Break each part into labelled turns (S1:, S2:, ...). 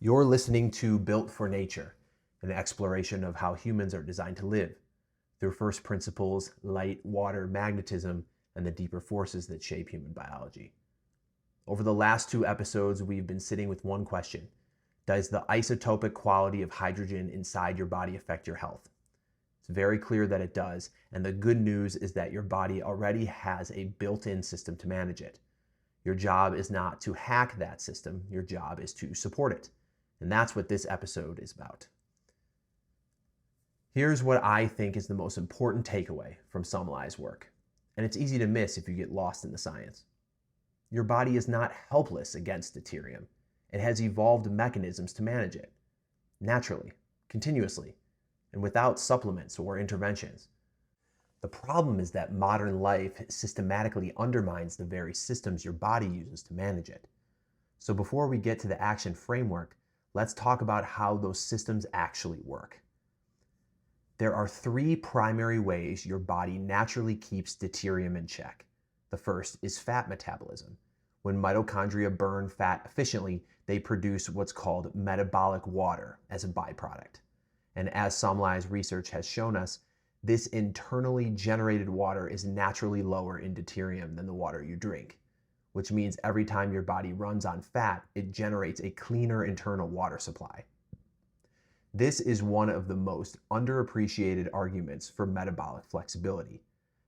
S1: You're listening to Built for Nature, an exploration of how humans are designed to live through first principles, light, water, magnetism, and the deeper forces that shape human biology. Over the last two episodes, we've been sitting with one question. Does the isotopic quality of hydrogen inside your body affect your health? It's very clear that it does, and the good news is that your body already has a built-in system to manage it. Your job is not to hack that system, your job is to support it. And that's what this episode is about. Here's what I think is the most important takeaway from Somlai's work, and it's easy to miss if you get lost in the science. Your body is not helpless against deuterium. It has evolved mechanisms to manage it, naturally, continuously, and without supplements or interventions. The problem is that modern life systematically undermines the very systems your body uses to manage it. So before we get to the action framework, let's talk about how those systems actually work. There are three primary ways your body naturally keeps deuterium in check. The first is fat metabolism. When mitochondria burn fat efficiently, they produce what's called metabolic water as a byproduct. And as Somlai's research has shown us, this internally generated water is naturally lower in deuterium than the water you drink, which means every time your body runs on fat, it generates a cleaner internal water supply. This is one of the most underappreciated arguments for metabolic flexibility.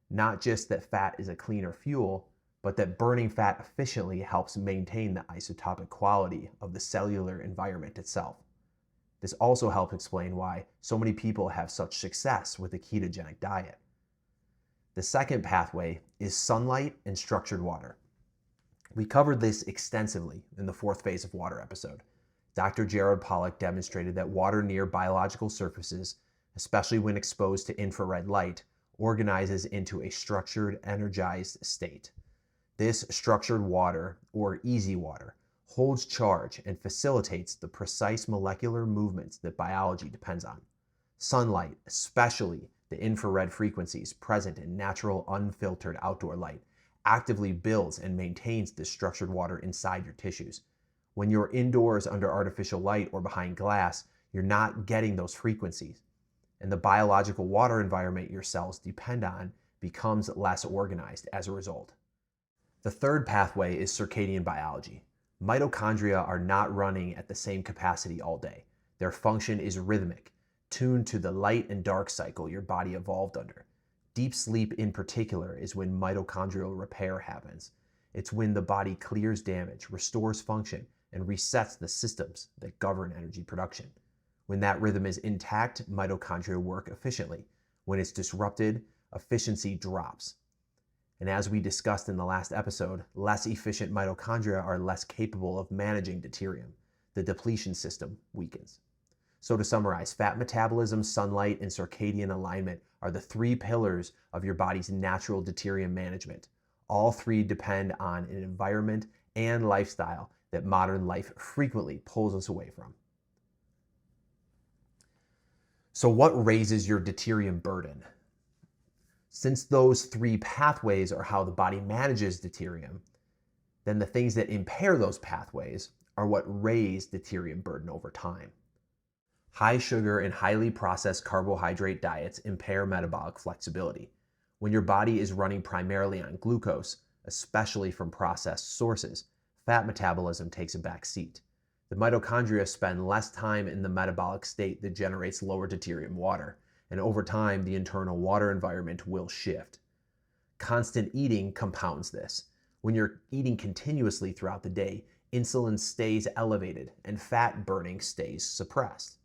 S1: Not just that fat is a cleaner fuel, but that burning fat efficiently helps maintain the isotopic quality of the cellular environment itself. This also helps explain why so many people have such success with a ketogenic diet. The second pathway is sunlight and structured water. We covered this extensively in the fourth phase of water episode. Dr. Jared Pollack demonstrated that water near biological surfaces, especially when exposed to infrared light, organizes into a structured, energized state. This structured water, or easy water, holds charge and facilitates the precise molecular movements that biology depends on. Sunlight, especially the infrared frequencies present in natural, unfiltered outdoor light, actively builds and maintains this structured water inside your tissues. When you're indoors under artificial light or behind glass, you're not getting those frequencies, and the biological water environment your cells depend on becomes less organized as a result. The third pathway is circadian biology. Mitochondria are not running at the same capacity all day. Their function is rhythmic, tuned to the light and dark cycle your body evolved under. Deep sleep in particular is when mitochondrial repair happens. It's when the body clears damage, restores function, and resets the systems that govern energy production. When that rhythm is intact, mitochondria work efficiently. When it's disrupted, efficiency drops. And as we discussed in the last episode, less efficient mitochondria are less capable of managing deuterium. The depletion system weakens. So to summarize, fat metabolism, sunlight, and circadian alignment are the three pillars of your body's natural deuterium management. All three depend on an environment and lifestyle that modern life frequently pulls us away from. So what raises your deuterium burden? Since those three pathways are how the body manages deuterium, then the things that impair those pathways are what raise deuterium burden over time. High sugar and highly processed carbohydrate diets impair metabolic flexibility. When your body is running primarily on glucose, especially from processed sources, fat metabolism takes a back seat. The mitochondria spend less time in the metabolic state that generates lower deuterium water, and over time, the internal water environment will shift. Constant eating compounds this. When you're eating continuously throughout the day, insulin stays elevated and fat burning stays suppressed.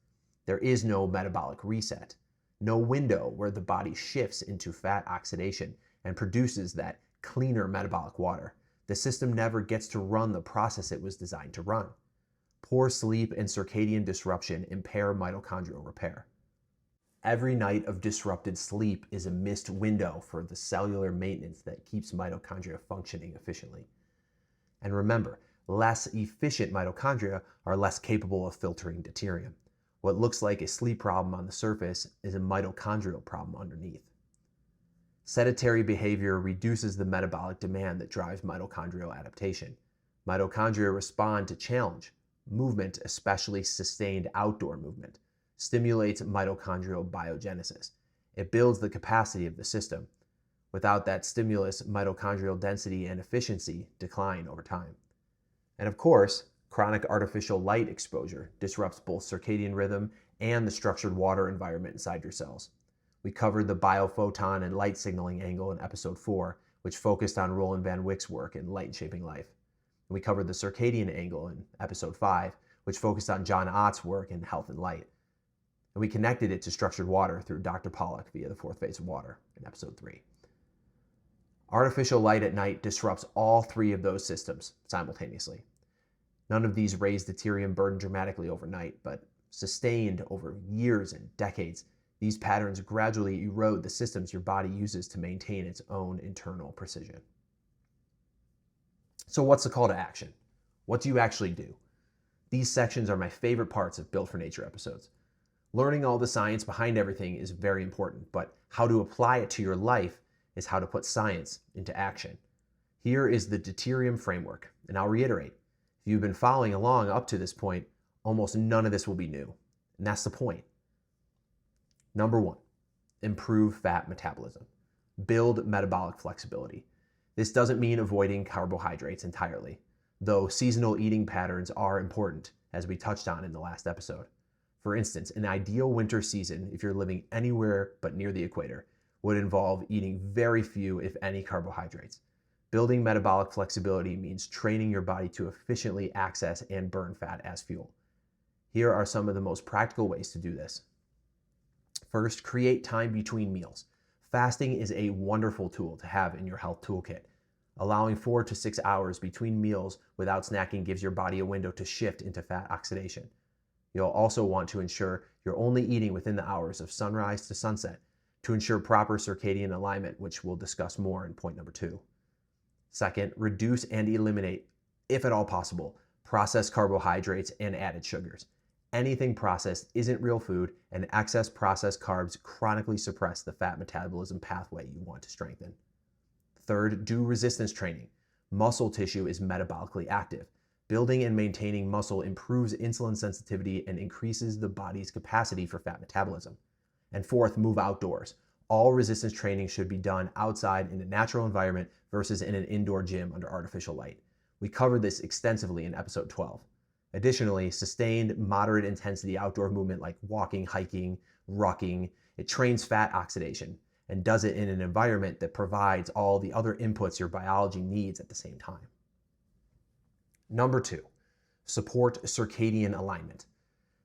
S1: There is no metabolic reset, no window where the body shifts into fat oxidation and produces that cleaner metabolic water. The system never gets to run the process it was designed to run. Poor sleep and circadian disruption impair mitochondrial repair. Every night of disrupted sleep is a missed window for the cellular maintenance that keeps mitochondria functioning efficiently. And remember, less efficient mitochondria are less capable of filtering deuterium. What looks like a sleep problem on the surface is a mitochondrial problem underneath. Sedentary behavior reduces the metabolic demand that drives mitochondrial adaptation. Mitochondria respond to challenge, Movement, especially sustained outdoor movement, stimulates mitochondrial biogenesis. It builds the capacity of the system. Without that stimulus, mitochondrial density and efficiency decline over time. And of course, chronic artificial light exposure disrupts both circadian rhythm and the structured water environment inside your cells. We covered the biophoton and light signaling angle in episode 4, which focused on Roland Van Wyck's work in Light Shaping Life. And we covered the circadian angle in episode 5, which focused on John Ott's work in Health and Light. And we connected it to structured water through Dr. Pollack via the fourth phase of water in episode 3. Artificial light at night disrupts all three of those systems simultaneously. None of these raise deuterium burden dramatically overnight, but sustained over years and decades, these patterns gradually erode the systems your body uses to maintain its own internal precision. So what's the call to action? What do you actually do? These sections are my favorite parts of Built for Nature episodes. Learning all the science behind everything is very important, but how to apply it to your life is how to put science into action. Here is the deuterium framework, and I'll reiterate, if you've been following along up to this point, almost none of this will be new, and that's the point. Number 1, improve fat metabolism. Build metabolic flexibility. This doesn't mean avoiding carbohydrates entirely, though seasonal eating patterns are important, as we touched on in the last episode. For instance, an ideal winter season, if you're living anywhere but near the equator, would involve eating very few, if any, carbohydrates. Building metabolic flexibility means training your body to efficiently access and burn fat as fuel. Here are some of the most practical ways to do this. First, create time between meals. Fasting is a wonderful tool to have in your health toolkit. Allowing 4 to 6 hours between meals without snacking gives your body a window to shift into fat oxidation. You'll also want to ensure you're only eating within the hours of sunrise to sunset to ensure proper circadian alignment, which we'll discuss more in point number 2. Second, reduce and eliminate, if at all possible, processed carbohydrates and added sugars. Anything processed isn't real food, and excess processed carbs chronically suppress the fat metabolism pathway you want to strengthen. Third, do resistance training. Muscle tissue is metabolically active. Building and maintaining muscle improves insulin sensitivity and increases the body's capacity for fat metabolism. And fourth, move outdoors. All resistance training should be done outside in a natural environment versus in an indoor gym under artificial light. We covered this extensively in episode 12. Additionally, sustained moderate intensity outdoor movement like walking, hiking, rucking, it trains fat oxidation and does it in an environment that provides all the other inputs your biology needs at the same time. Number 2, support circadian alignment.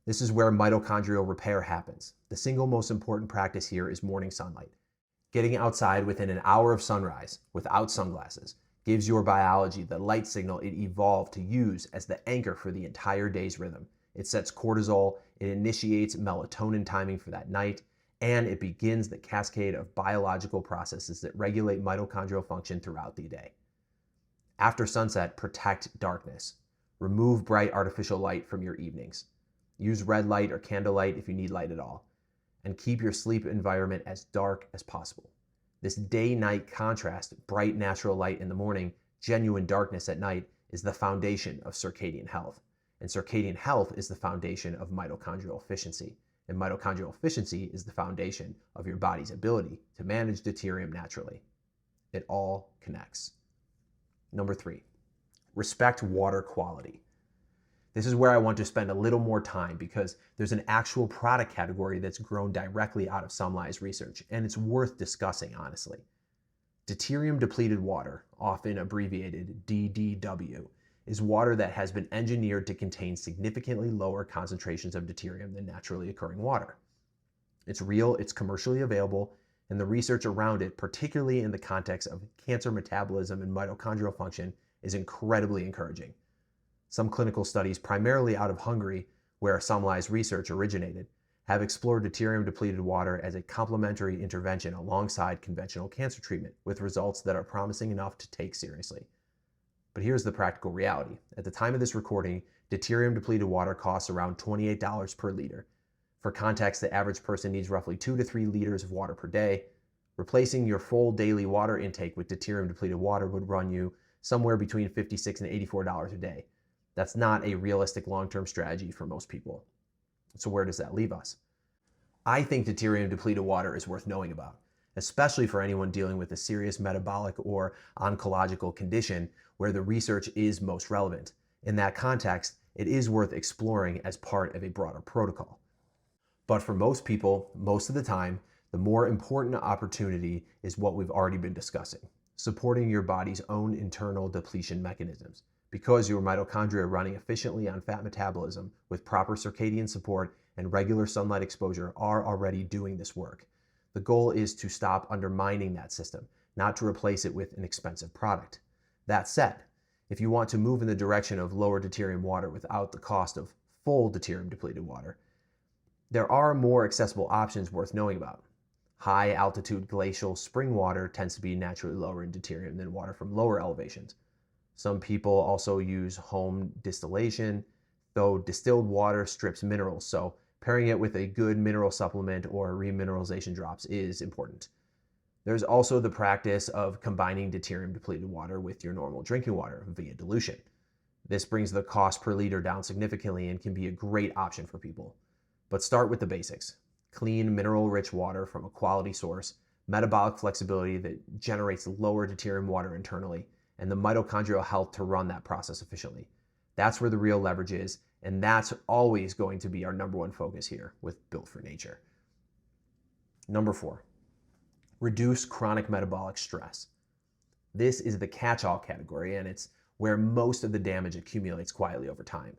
S1: This is where mitochondrial repair happens. The single most important practice here is morning sunlight. Getting outside within an hour of sunrise without sunglasses gives your biology the light signal it evolved to use as the anchor for the entire day's rhythm. It sets cortisol, it initiates melatonin timing for that night, and it begins the cascade of biological processes that regulate mitochondrial function throughout the day. After sunset, protect darkness. Remove bright artificial light from your evenings. Use red light or candlelight if you need light at all. And keep your sleep environment as dark as possible. This day-night contrast, bright natural light in the morning, genuine darkness at night, is the foundation of circadian health. And circadian health is the foundation of mitochondrial efficiency. And mitochondrial efficiency is the foundation of your body's ability to manage deuterium naturally. It all connects. Number 3, respect water quality. This is where I want to spend a little more time because there's an actual product category that's grown directly out of Sunlize research, and it's worth discussing, honestly. Deuterium-Depleted Water, often abbreviated DDW, is water that has been engineered to contain significantly lower concentrations of deuterium than naturally occurring water. It's real, it's commercially available, and the research around it, particularly in the context of cancer metabolism and mitochondrial function, is incredibly encouraging. Some clinical studies, primarily out of Hungary, where Sunlize research originated, have explored deuterium-depleted water as a complementary intervention alongside conventional cancer treatment, with results that are promising enough to take seriously. But here's the practical reality. At the time of this recording, deuterium-depleted water costs around $28 per liter. For context, the average person needs roughly 2 to 3 liters of water per day. Replacing your full daily water intake with deuterium-depleted water would run you somewhere between $56 and $84 a day. That's not a realistic long-term strategy for most people. So where does that leave us? I think deuterium-depleted water is worth knowing about, especially for anyone dealing with a serious metabolic or oncological condition where the research is most relevant. In that context, it is worth exploring as part of a broader protocol. But for most people, most of the time, the more important opportunity is what we've already been discussing, supporting your body's own internal depletion mechanisms. Because your mitochondria are running efficiently on fat metabolism with proper circadian support and regular sunlight exposure are already doing this work. The goal is to stop undermining that system, not to replace it with an expensive product. That said, if you want to move in the direction of lower deuterium water without the cost of full deuterium depleted water, there are more accessible options worth knowing about. High altitude glacial spring water tends to be naturally lower in deuterium than water from lower elevations. Some people also use home distillation, though distilled water strips minerals, so pairing it with a good mineral supplement or remineralization drops is important. There's also the practice of combining deuterium-depleted water with your normal drinking water via dilution. This brings the cost per liter down significantly and can be a great option for people. But start with the basics. Clean, mineral-rich water from a quality source, metabolic flexibility that generates lower deuterium water internally, and the mitochondrial health to run that process efficiently. That's where the real leverage is, and that's always going to be our number one focus here with Built for Nature. Number 4, reduce chronic metabolic stress. This is the catch-all category, and it's where most of the damage accumulates quietly over time.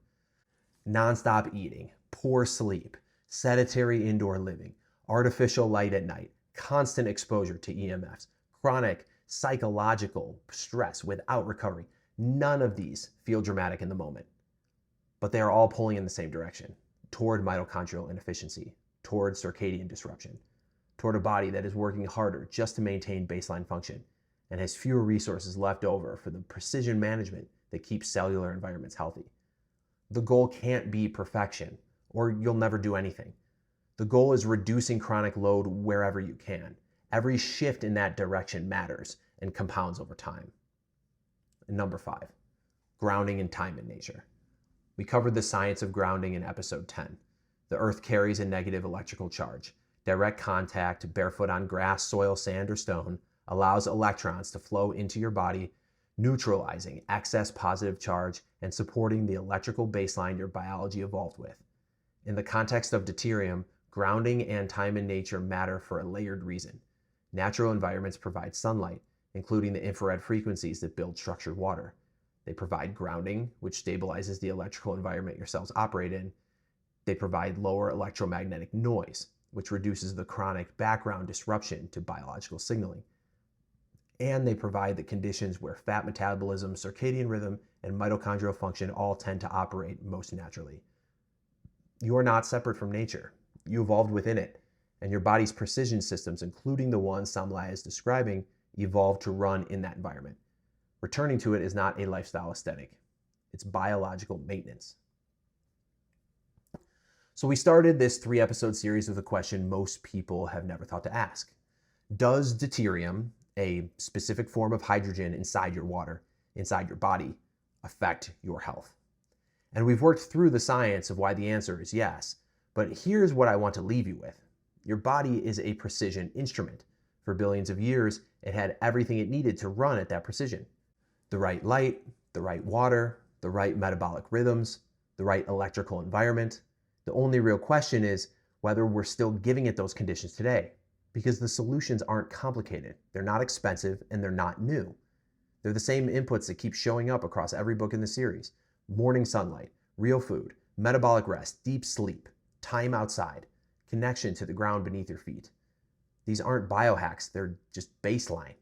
S1: Non-stop eating, poor sleep, sedentary indoor living, artificial light at night, constant exposure to EMFs, chronic psychological stress without recovery. None of these feel dramatic in the moment, but they are all pulling in the same direction, toward mitochondrial inefficiency, toward circadian disruption, toward a body that is working harder just to maintain baseline function and has fewer resources left over for the precision management that keeps cellular environments healthy. The goal can't be perfection, or you'll never do anything. The goal is reducing chronic load wherever you can. Every shift in that direction matters and compounds over time. And number 5, grounding in time and nature. We covered the science of grounding in episode 10. The earth carries a negative electrical charge. Direct contact, barefoot on grass, soil, sand, or stone, allows electrons to flow into your body, neutralizing excess positive charge and supporting the electrical baseline your biology evolved with. In the context of deuterium, grounding and time in nature matter for a layered reason. Natural environments provide sunlight, including the infrared frequencies that build structured water. They provide grounding, which stabilizes the electrical environment your cells operate in. They provide lower electromagnetic noise, which reduces the chronic background disruption to biological signaling. And they provide the conditions where fat metabolism, circadian rhythm, and mitochondrial function all tend to operate most naturally. You are not separate from nature. You evolved within it, and your body's precision systems, including the ones Samlai is describing, evolved to run in that environment. Returning to it is not a lifestyle aesthetic. It's biological maintenance. So we started this 3-episode series with a question most people have never thought to ask. Does deuterium, a specific form of hydrogen inside your water, inside your body, affect your health? And we've worked through the science of why the answer is yes, but here's what I want to leave you with. Your body is a precision instrument. For billions of years, it had everything it needed to run at that precision. The right light, the right water, the right metabolic rhythms, the right electrical environment. The only real question is whether we're still giving it those conditions today, because the solutions aren't complicated, they're not expensive, and they're not new. They're the same inputs that keep showing up across every book in the series. Morning sunlight, real food, metabolic rest, deep sleep, time outside, connection to the ground beneath your feet. These aren't biohacks, they're just baseline.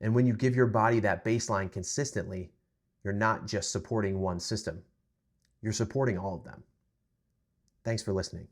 S1: And when you give your body that baseline consistently, you're not just supporting one system, you're supporting all of them. Thanks for listening.